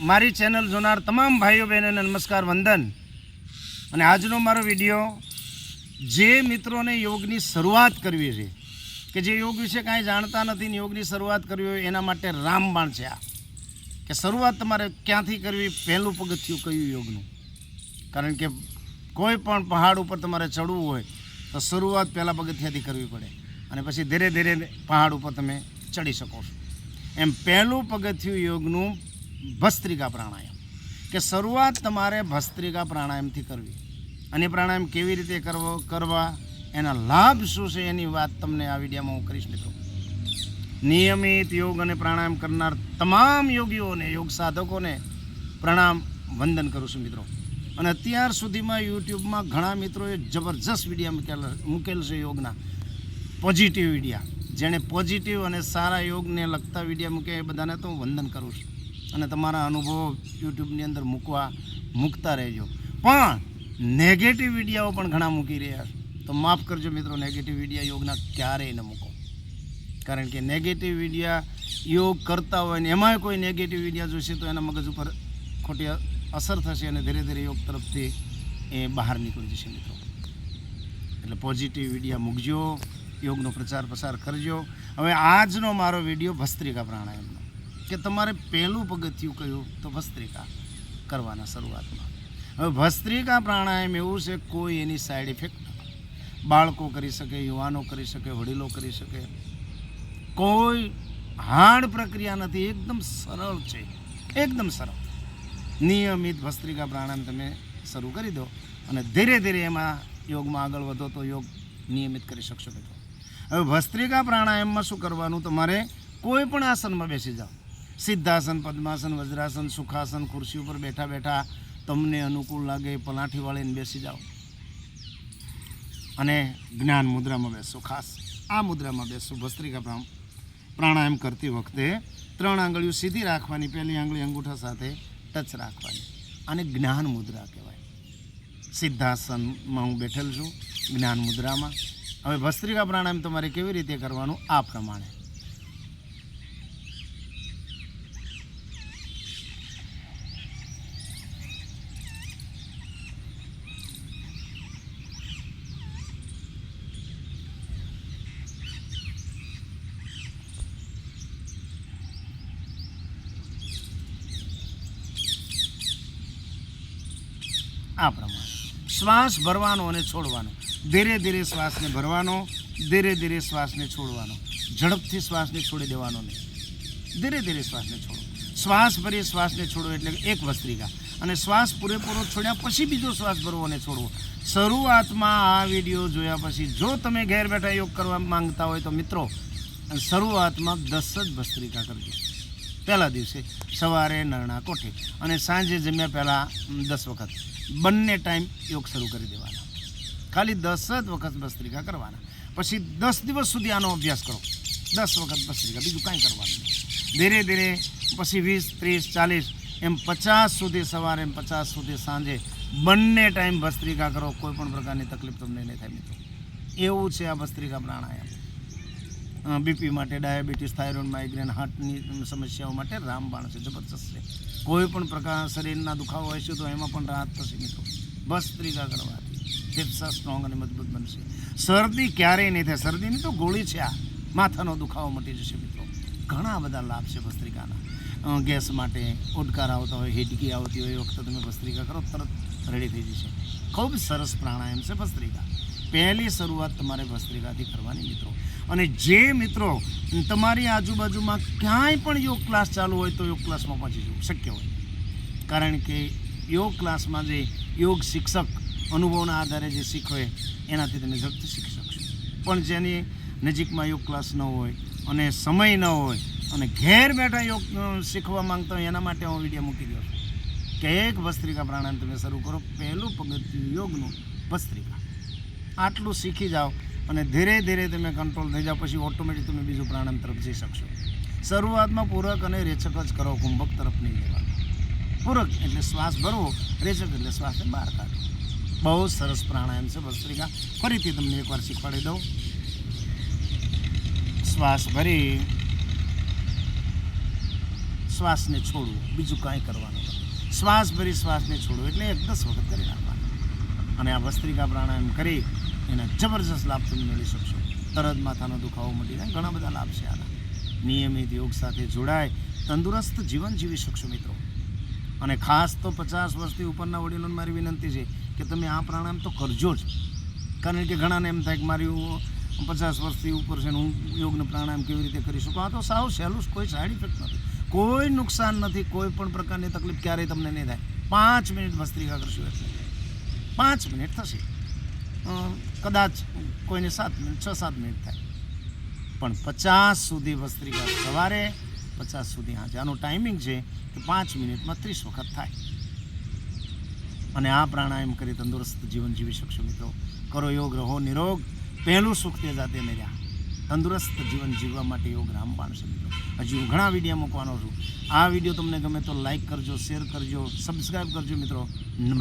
મારી ચેનલ જોનાર તમામ ભાઈઓ બહેનોને નમસ્કાર વંદન. અને આજનો મારો વિડીયો જે મિત્રોને યોગની શરૂઆત કરવી છે કે જે યોગ વિશે કાંઈ જાણતા નથી ને યોગની શરૂઆત કરવી હોય એના માટે રામબાણ છે. આ કે શરૂઆત તમારે ક્યાંથી કરવી, પહેલું પગથિયું કયું યોગનું. કારણ કે કોઈ પણ પહાડ ઉપર તમારે ચડવું હોય તો શરૂઆત પહેલાં પગથિયાથી કરવી પડે અને પછી ધીરે ધીરે પહાડ ઉપર તમે ચડી શકો છો. એમ પહેલું પગથિયું યોગનું ભસ્ત્રિકા પ્રાણાયામ, કે શરૂઆત તમારે ભસ્ત્રિકા પ્રાણાયામથી કરવી. અને પ્રાણાયામ કેવી રીતે કરવા, એના લાભ શું છે એની વાત તમને આ વિડીયોમાં હું કરીશ મિત્રો. નિયમિત યોગ અને પ્રાણાયામ કરનાર તમામ યોગીઓને, યોગ સાધકોને પ્રણામ વંદન કરું છું મિત્રો. અને અત્યાર સુધીમાં યુટ્યુબમાં ઘણા મિત્રોએ જબરજસ્ત વિડીયો મૂકેલ છે યોગના, પોઝિટિવ વિડીયા. જેણે પોઝિટિવ અને સારા યોગને લગતા વિડીયો મૂકે એ બધાને તો હું વંદન કરું છું. અને તમારા અનુભવો યુટ્યુબની અંદર મૂકતા રહેજો. પણ નેગેટિવ વિડીયાઓ પણ ઘણા મૂકી રહ્યા છે, તો માફ કરજો મિત્રો, નેગેટિવ વિડીયા યોગના ક્યારેય ન મૂકો. કારણ કે નેગેટિવ વિડીયા યોગ કરતા હોય ને એમાંય કોઈ નેગેટિવ વિડીયા જોઈશે તો એના મગજ ઉપર ખોટી અસર થશે અને ધીરે ધીરે યોગ તરફથી એ બહાર નીકળી જશે મિત્રો. એટલે પોઝિટિવ વિડીયા મૂકજો, યોગનો પ્રચાર પ્રસાર કરજો. હવે આજનો મારો વિડીયો ભસ્ત્રિકા પ્રાણાયામનો, કે તમારે પહેલું પગથિયું કયું તો ભસ્ત્રિકા કરવાના શરૂઆતમાં. હવે ભસ્ત્રિકા પ્રાણાયામ એવું છે, કોઈ એની સાઈડ ઇફેક્ટ નથી. બાળકો કરી શકે, યુવાનો કરી શકે, વડીલો કરી શકે, કોઈ હાર્ડ પ્રક્રિયા નથી. એકદમ સરળ છે, એકદમ સરળ. નિયમિત ભસ્ત્રિકા પ્રાણાયામ તમે શરૂ કરી દો અને ધીરે ધીરે એમાં યોગમાં આગળ વધો તો યોગ નિયમિત કરી શકશો મિત્રો. હવે ભસ્ત્રિકા પ્રાણાયામમાં શું કરવાનું, તમારે કોઈ પણ આસનમાં બેસી જાઓ. સિદ્ધાસન, પદ્માસન, વજ્રાસન, સુખાસન, ખુરશી ઉપર બેઠા બેઠા તમને અનુકૂળ લાગે પલાઠી વાળીને બેસી જાઓ. અને જ્ઞાન મુદ્રામાં બેસો. ખાસ આ મુદ્રામાં બેસો. ભસ્ત્રિકા પ્રાણાયામ કરતી વખતે 3 આંગળીઓ સીધી રાખવાની, પહેલી આંગળી અંગૂઠા સાથે ટચ રાખવાની. અને જ્ઞાન મુદ્રા કહેવાય. સિદ્ધાસનમાં હું બેઠેલ છું, જ્ઞાન મુદ્રામાં. હવે ભસ્ત્રિકા પ્રાણાયામ તમારે કેવી રીતે કરવાનું, આ પ્રમાણે. આ પ્રમાણે શ્વાસ ભરવાનો અને છોડવાનો. ધીરે ધીરે શ્વાસને ભરવાનો, ધીરે ધીરે શ્વાસને છોડવાનો. ઝડપથી શ્વાસને છોડી દેવાનો નહીં, ધીરે ધીરે શ્વાસને છોડો. શ્વાસ ભરી શ્વાસને છોડો એટલે એક ભસ્ત્રિકા. અને શ્વાસ પૂરેપૂરો છોડ્યા પછી બીજો શ્વાસ ભરવો અને છોડવો. શરૂઆતમાં આ વિડીયો જોયા પછી જો તમે ઘેર બેઠા યોગ કરવા માંગતા હોય તો મિત્રો શરૂઆતમાં 10 જ ભસ્ત્રિકા કરજો. પહેલા દિવસે સવારે નરણા કોઠે અને સાંજે જમ્યા પહેલાં 10 વખત. બંને ટાઈમ યોગ શરૂ કરી દેવાના. ખાલી 10 જ વખત ભસ્ત્રિકા કરવાના. પછી 10 દિવસ સુધી આનો અભ્યાસ કરો. 10 વખત ભસ્ત્રિકા, બીજું કાંઈ કરવાનું નહીં. ધીરે ધીરે પછી 20, 30, 40 એમ 50 સુધી સવારે, એમ 50 સુધી સાંજે બંને ટાઈમ ભસ્ત્રિકા કરો. કોઈ પણ પ્રકારની તકલીફ તમને નહીં થાય મિત્રો. એવું છે આ ભસ્ત્રિકા પ્રાણાયામ. બીપી માટે, ડાયાબિટીસ, થાઇરોઇડ, માઇગ્રેન, હાર્ટની સમસ્યાઓ માટે રામબાણ છે, જબરજસ્ત છે. કોઈ પણ પ્રકાર શરીરના દુખાવો હોય છે તો એમાં પણ રાહત થશે મિત્રો ભસ્ત્રિકા કરવાથી. ફેફસા સ્ટ્રોંગ અને મજબૂત બનશે. શરદી ક્યારેય નહીં થાય. શરદીની તો ગોળી છે આ. માથાનો દુખાવો મટી જશે મિત્રો. ઘણા બધા લાભ છે ભસ્ત્રિકાના. ગેસ માટે, ઓડકાર આવતા હોય, હિડકી આવતી હોય એ વખતે તમે ભસ્ત્રિકા કરો, તરત રેડી થઈ જશે. ખૂબ સરસ પ્રાણાયામ છે ભસ્ત્રિકા. પહેલી શરૂઆત તમારે ભસ્ત્રિકાથી કરવાની મિત્રો. અને જે મિત્રો તમારી આજુબાજુમાં ક્યાંય પણ યોગ ક્લાસ ચાલુ હોય તો યોગ ક્લાસમાં પહોંચી જવું શક્ય હોય. કારણ કે યોગ ક્લાસમાં જે યોગ શિક્ષક અનુભવના આધારે જે શીખવે એનાથી તમે ઝડપથી શીખી શકશો. પણ જેની નજીકમાં યોગ ક્લાસ ન હોય અને સમય ન હોય અને ઘેર બેઠા યોગ શીખવા માંગતા હોય એના માટે હું વિડીયો મૂકી દઉં છું કે એક ભસ્ત્રિકા પ્રાણાયામ તમે શરૂ કરો. પહેલું પગથિયું યોગનું ભસ્ત્રિકા. આટલું શીખી જાઓ અને ધીરે ધીરે તમે કંટ્રોલ થઈ જાઓ, પછી ઓટોમેટિક તમે બીજું પ્રાણાયામ તરફ જઈ શકશો. શરૂઆતમાં પૂરક અને રેચક જ કરો, કુંભક તરફ નહીં લેવાનું. પૂરક એટલે શ્વાસ ભરવો, રેચક એટલે શ્વાસને બહાર કાઢવો. બહુ સરસ પ્રાણાયામ છે ભસ્ત્રિકા. ફરીથી તમને એકવાર શીખવાડી દઉં. શ્વાસ ભરી શ્વાસને છોડવો, બીજું કાંઈ કરવાનું નથી. શ્વાસ ભરી શ્વાસને છોડવો એટલે 10 વખત કરી નાખવાનું. અને આ ભસ્ત્રિકા પ્રાણાયામ કરી એના જબરજસ્ત લાભ તમે મેળવી શકશો. તરત માથાનો દુખાવો મટી જાય, ઘણા બધા લાભ છે આના. નિયમિત યોગ સાથે જોડાય તંદુરસ્ત જીવન જીવી શકશો મિત્રો. અને ખાસ તો 50 વર્ષથી ઉપરના વડીલોને મારી વિનંતી છે કે તમે આ પ્રાણાયામ તો કરજો જ. કારણ કે ઘણાને એમ થાય કે મારી 50 વર્ષથી ઉપર છે ને હું યોગનો પ્રાણાયામ કેવી રીતે કરી શકું. આ તો સાવ સહેલું, કોઈ સાઈડ ઇફેક્ટ નથી, કોઈ નુકસાન નથી, કોઈ પણ પ્રકારની તકલીફ ક્યારેય તમને નહીં થાય. 5 મિનિટ ભસ્ત્રિકા કરશો એટલે 5 મિનિટ થશે. કદાચ કોઈને 7 મિનિટ 6-7 મિનિટ થાય, પણ 50 સુધી ભસ્ત્રિકા સવારે, 50 સુધી સાંજે. આનું ટાઈમિંગ છે કે 5 મિનિટમાં 30 વખત થાય. અને આ પ્રાણાયામ કરી તંદુરસ્ત જીવન જીવી શકશો મિત્રો. કરો યોગ, રહો નિરોગ. પહેલું સુખ તે જાતે મેળ્યા. તંદુરસ્ત જીવન જીવવા માટે યોગ રામબાણ છે મિત્રો. હજી હું ઘણા વિડીયો મૂકવાનો છું. આ વિડીયો તમને ગમે તો લાઈક કરજો, શેર કરજો, સબસ્ક્રાઈબ કરજો મિત્રો. નમસ્કાર.